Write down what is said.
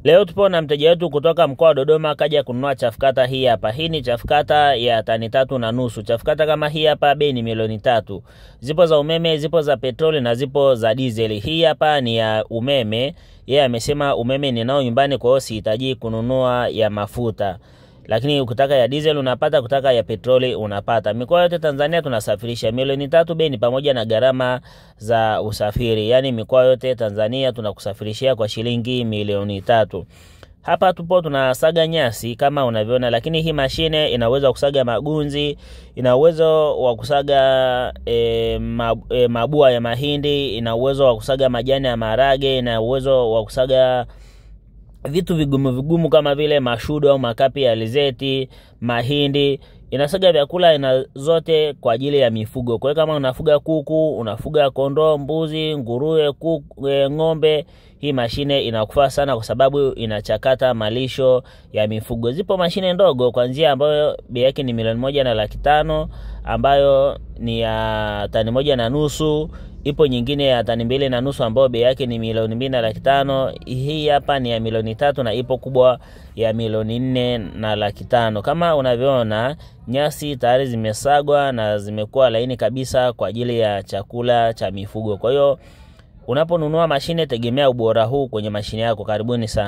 Leo tupo na mteja wetu kutoka mkoa wa Dodoma kaja kununua chafukata hii hapa. Hii ni chafukata ya tani 3.5. Chafukata kama hii hapa bei ni milioni 3. Zipo za umeme, zipo za petroli na zipo za diesel. Hii hapa ni ya umeme. Yeye amesema umeme ninao nyumbani kwa hiyo sihitaji kununua ya mafuta. Lakini ukitaka ya diesel unapata, kutaka ya petroli unapata. Mikoa yote Tanzania tunasafirisha. Milioni 3 bei ni pamoja na gharama za usafiri. Yaani mikoa yote Tanzania tunakusafirishia kwa shilingi milioni 3. Hapa tupo tunasaga nyasi kama unavyoona, lakini hii mashine ina uwezo wa kusaga magunzi, ina uwezo wa kusaga mabua ya mahindi, ina uwezo wa kusaga majani ya maharage, ina uwezo wa kusaga vitu vigumu kama vile mashudu au makapi ya alizeti, mahindi. Inasaga vyakula ina zote kwa ajili ya mifugo. Kwa hiyo kama unafuga kuku, unafuga kondoo, mbuzi, nguruwe, ng'ombe, hii mashine inakufaa sana kwa sababu inachakata malisho ya mifugo. Zipo mashine ndogo kuanzia ambayo bei yake ni milioni 1.5 ambayo ni ya tani 1.5. Ipo nyingine ya tani 2.5 ambayo bei yake ni milioni 2.5. Hii hapa ni ya milioni 3 na ipo kubwa ya milioni 4.5. Kama unavyoona nyasi tayari zimesagwa na zimekuwa laini kabisa kwa ajili ya chakula cha mifugo. Kwa hiyo unaponunua mashine tegemea ubora huu kwenye mashine yako. Karibuni sana.